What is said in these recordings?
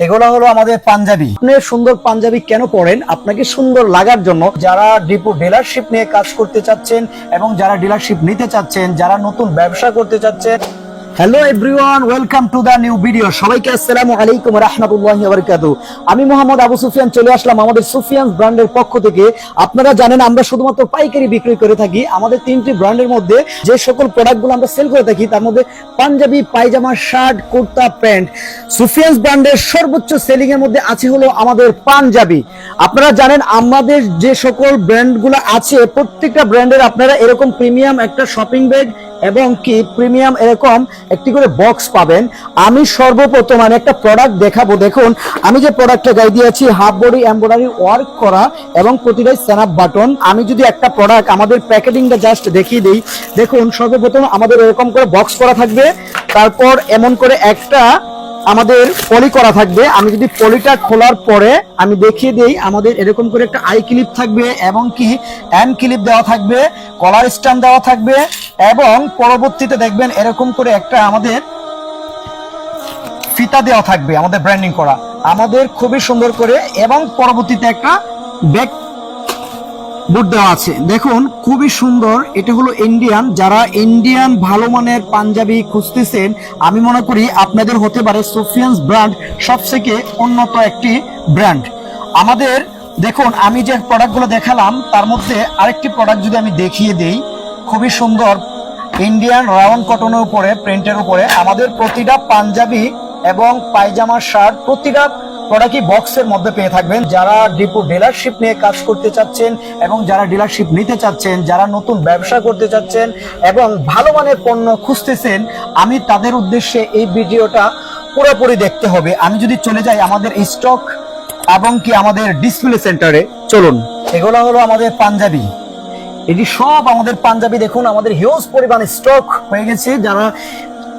এগুলো হলো আমাদের পাঞ্জাবি। আপনি সুন্দর পাঞ্জাবি কেন পরেন? আপনাকে সুন্দর লাগার জন্য। যারা ডিপো ডিলারশিপ নিয়ে কাজ করতে চাচ্ছেন এবং যারা ডিলারশিপ নিতে চাচ্ছেন, যারা নতুন ব্যবসা করতে চাচ্ছেন। Hello everyone, welcome to the new video. সবাইকে আসসালামু আলাইকুম ওয়া রাহমাতুল্লাহি ওয়া বারাকাতুহু। আমি মোহাম্মদ আবু সুফিয়ান চলে আসলাম আমাদের সুফিয়ান ব্র্যান্ডের পক্ষ থেকে। আপনারা জানেন আমরা শুধুমাত্র পাইকারি বিক্রি করে থাকি। আমাদের তিনটি ব্র্যান্ডের মধ্যে যে সকল প্রোডাক্টগুলো আমরা সেল করে থাকি তার মধ্যে পাঞ্জাবি, পায়জামা, শার্ট, কুর্তা, প্যান্ট। সুফিয়ান ব্র্যান্ডের সর্বোচ্চ সেলিং এর মধ্যে আছে হলো আমাদের পাঞ্জাবি। আপনারা জানেন আমাদের যে সকল ব্র্যান্ডগুলো আছে প্রত্যেকটা ব্র্যান্ডের আপনারা এরকম প্রিমিয়াম একটা শপিং ব্যাগ এবং কি প্রিমিয়াম এরকম একটি করে বক্স পাবেন। আমি সর্বপ্রথম আমি একটা প্রোডাক্ট দেখাবো। দেখুন আমি যে প্রোডাক্টটা গায়ে দিয়েছি হাফ বডি এমব্রয়ডারি ওয়ার্ক করা এবং প্রতিটাই স্ন্যাপ বাটন। আমি যদি একটা প্রোডাক্ট আমাদের প্যাকেজিংটা জাস্ট দেখিয়ে দিই, দেখুন সর্বপ্রথম আমাদের এরকম করে বক্স করা থাকবে, তারপর এমন করে একটা আমাদের পলি করা থাকবে। আমি যদি পলিটা খোলার পরে আমি দেখিয়ে দিই, আমাদের এরকম করে একটা আই ক্লিপ থাকবে এবং কি হ্যান্ড ক্লিপ দেওয়া থাকবে, কলার স্ট্যান্ড দেওয়া থাকবে এবং পরবর্তীতে দেখবেন এরকম করে একটা আমাদের ফিতা দেওয়া থাকবে আমাদের ব্র্যান্ডিং করা আমাদের খুবই সুন্দর করে, এবং পরবর্তীতে একটা ব্যাক বুট দেওয়া আছে। দেখুন খুবই সুন্দর। এটা হলো ইন্ডিয়ান। যারা ইন্ডিয়ান ভালো মানের পাঞ্জাবি খুঁজতেছেন, আমি মনে করি আপনাদের হতে পারে সুফিয়ানস ব্র্যান্ড সবথেকে উন্নত একটি ব্র্যান্ড আমাদের। দেখুন আমি যে প্রোডাক্টগুলো দেখালাম তার মধ্যে আরেকটি প্রোডাক্ট যদি আমি দেখিয়ে দেই, খুবই সুন্দর ইন্ডিয়ান রাউন্ড কটনের উপরে প্রিন্টের উপরে আমাদের প্রতিটা পাঞ্জাবি এবং পায়জামা, শার্ট প্রতিটা প্রোডাক্টই বক্সের মধ্যে পেয়ে থাকবেন। যারা ডিপো ডিলারশিপ নিয়ে কাজ করতে চাচ্ছেন এবং যারা ডিলারশিপ নিতে চাচ্ছেন, যারা নতুন ব্যবসা করতে চাচ্ছেন এবং ভালো মানের পণ্য খুঁজতেছেন, আমি তাদের উদ্দেশ্যে এই ভিডিওটা পুরোপুরি দেখতে হবে। আমি যদি চলে যাই আমাদের স্টক এবং কি আমাদের ডিসপ্লে সেন্টারে, চলুন। এগুলো হলো আমাদের পাঞ্জাবি। এটি সব আমাদের পাঞ্জাবি। দেখুন আমাদের হিউজ পরিমাণ স্টক হয়ে গেছে। যারা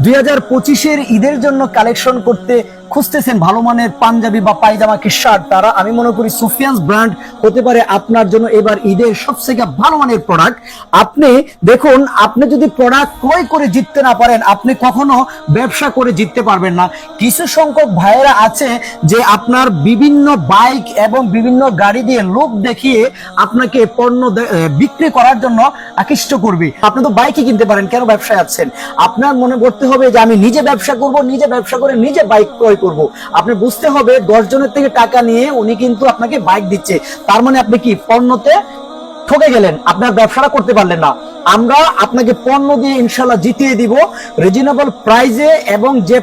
2025-এর ঈদের জন্য কালেকশন করতে খুঁজতেছেন ভালো মানের পাঞ্জাবি বা পায়জামা কি শার্ট, তারা আমি মনে করি সুফিয়ানস ব্র্যান্ড হতে পারে আপনার জন্য এবার ঈদের সবথেকে ভালো মানের প্রোডাক্ট। আপনি দেখুন, আপনি যদি প্রোডাক্ট ক্রয় করে জিততে না পারেন, আপনি কখনো ব্যবসা করে জিততে পারবেন না। কিছু সংখ্যক ভাইয়েরা আছে যে আপনার বিভিন্ন বাইক এবং বিভিন্ন গাড়ি দিয়ে লোক দেখিয়ে আপনাকে পণ্য বিক্রি করার জন্য আকৃষ্ট করবে। আপনি তো বাইকই কিনতে পারেন, কেন ব্যবসায় আছেন? আপনার মনে করতে হবে যে আমি নিজে ব্যবসা করব, নিজে ব্যবসা করে নিজে বাইক ক্রয় করব। আপনি বুঝতে হবে 10 জনের থেকে টাকা নিয়ে উনি কিন্তু আপনাকে বাইক দিচ্ছে, তার মানে আপনি কি পণ্যতে ঠকে গেলেন, আপনার ব্যবসাটা করতে পারলেন না। আমরা আপনাকে পণ্য দিয়ে ইনশাআল্লাহ জিতিয়ে দিব রিজনেবল প্রাইসে, এবং যে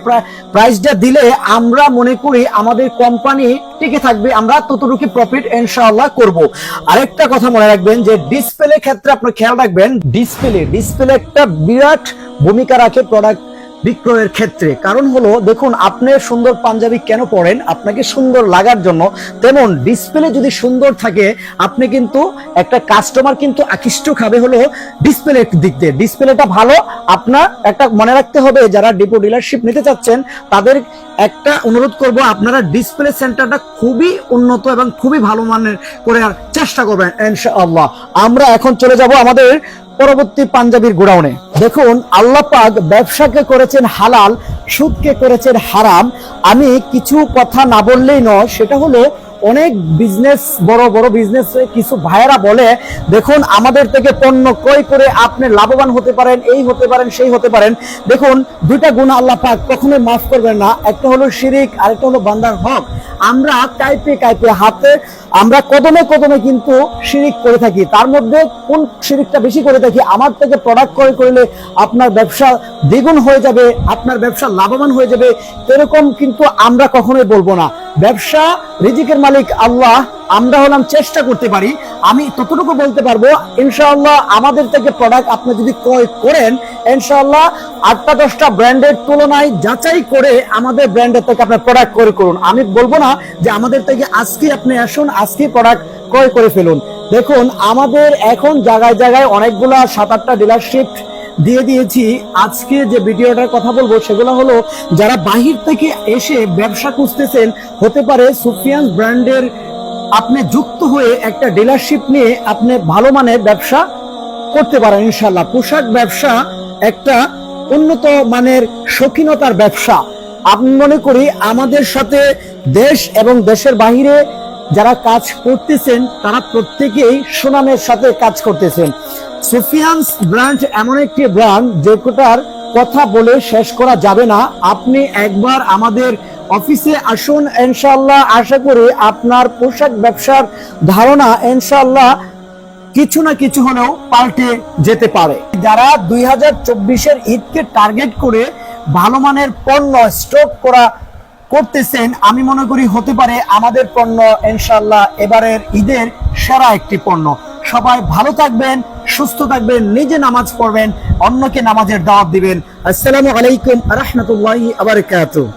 প্রাইসটা দিলে আমরা মনে করি আমাদের কোম্পানি টিকে থাকবে, আমরা ততটুকু প্রফিট ইনশাআল্লাহ করব। আরেকটা কথা মনে রাখবেন যে ডিসপ্লে ক্ষেত্রে আপনি খেয়াল রাখবেন, ডিসপ্লে একটা বিরাট ভূমিকা রাখে প্রোডাক্ট বিক্রয়ের ক্ষেত্রে। কারণ হলো দেখুন আপনি সুন্দর পাঞ্জাবি কেন পরেন? আপনাকে সুন্দর লাগার জন্য। তেমন ডিসপ্লে যদি সুন্দর থাকে, আপনি কিন্তু একটা কাস্টমার কিন্তু আকৃষ্ট খাবে হলো ডিসপ্লের দিক দিয়ে। ডিসপ্লেটা ভালো, আপনার একটা মনে রাখতে হবে যারা ডিপো ডিলারশিপ নিতে চাচ্ছেন তাদের একটা অনুরোধ করব, আপনারা ডিসপ্লে সেন্টারটা খুবই উন্নত এবং খুবই ভালো মানের করে চেষ্টা করবেন ইনশাআল্লাহ। আমরা এখন চলে যাব আমাদের পরবর্তী পাঞ্জাবির গোডাউনে। দেখুন আল্লাহ পাক ব্যবসাকে করেছেন হালাল, সুদকে করেছেন হারাম। আমি কিছু কথা না বললেই নয়, সেটা হলো অনেক বিজনেস, বড় বড় বিজনেস কিছু ভাইয়েরা বলে দেখুন আমাদের থেকে পণ্য ক্রয় করে আপনি লাভবান হতে পারেন, এই হতে পারেন, সেই হতে পারেন। দেখুন দুইটা গুনাহ আল্লাহ পাক কখনোই মাফ করবেন না। একটা হলো শিরিক, আরেকটা হলো বান্দার হক। আমরা কাইপে হাতে আমরা কদমে কদমে কিন্তু শিরিক করে থাকি। তার মধ্যে কোন শিরিকটা বেশি করে থাকি? আমার থেকে প্রোডাক্ট ক্রয় করলে আপনার ব্যবসা দ্বিগুণ হয়ে যাবে, আপনার ব্যবসা লাভবান হয়ে যাবে, এরকম কিন্তু আমরা কখনোই বলবো না। ব্যবসা রিজিকের মালিক আল্লাহ, আমরা হলাম চেষ্টা করতে পারি। আমি ততটুকু বলতে পারবো ইনশাআল্লাহ আমাদের থেকে প্রোডাক্ট আপনি যদি ক্রয় করেন, ইনশাআল্লাহ 8-10টা ব্র্যান্ডের তুলনায় যাচাই করে আমাদের ব্র্যান্ডের থেকে আপনার প্রোডাক্ট ক্রয় করুন। আমি বলবো না যে আমাদের থেকে আজকে আপনি আসুন, আজকে প্রোডাক্ট ক্রয় করে ফেলুন। দেখুন আমাদের এখন জায়গায় জায়গায় অনেকগুলা 7-8টা ডিলারশিপ দিয়ে দিয়েছি। আজকে যে ভিডিওটার কথা বলবো সেগুলো হলো যারা বাহির থেকে এসে ব্যবসা খুঁজতেছেন, হতে পারে সুফিয়ানস ব্র্যান্ডের আপনি যুক্ত হয়ে একটা ডিলারশিপ নিয়ে আপনি ভালো মানের ব্যবসা করতে পারেন ইনশাআল্লাহ। পোশাক ব্যবসা একটা উন্নত মানের শৌখিনতার ব্যবসা। আমি মনে করি আমাদের সাথে দেশ এবং দেশের বাহিরে যারা কাজ করতেছেন তারা প্রত্যেকেই সুনামের সাথে কাজ করতেছেন। সুফিয়ানস ব্র্যান্ড এমন একটি ব্র্যান্ড যেটার কথা বলে শেষ করা যাবে না। আপনি একবার আমাদের অফিসে আসুন, ইনশাআল্লাহ আশা করি আপনার পোশাক ব্যবসার ধারণা ইনশাআল্লাহ কিছু না কিছু হলেও পাল্টে যেতে পারে। যারা 2024-এর ঈদকে টার্গেট করে ভালো মানের পণ্য স্টক করতেছেন, আমি মনে করি হতে পারে আমাদের পণ্য ইনশাআল্লাহ এবারের ঈদের সেরা একটি পণ্য। সবাই ভালো থাকবেন, সুস্থ থাকবেন, নিজে নামাজ পড়বেন, অন্যকে নামাজের দাওয়াত দিবেন। আসসালামু আলাইকুম ওয়া রাহমাতুল্লাহি ওয়া বারাকাতুহু।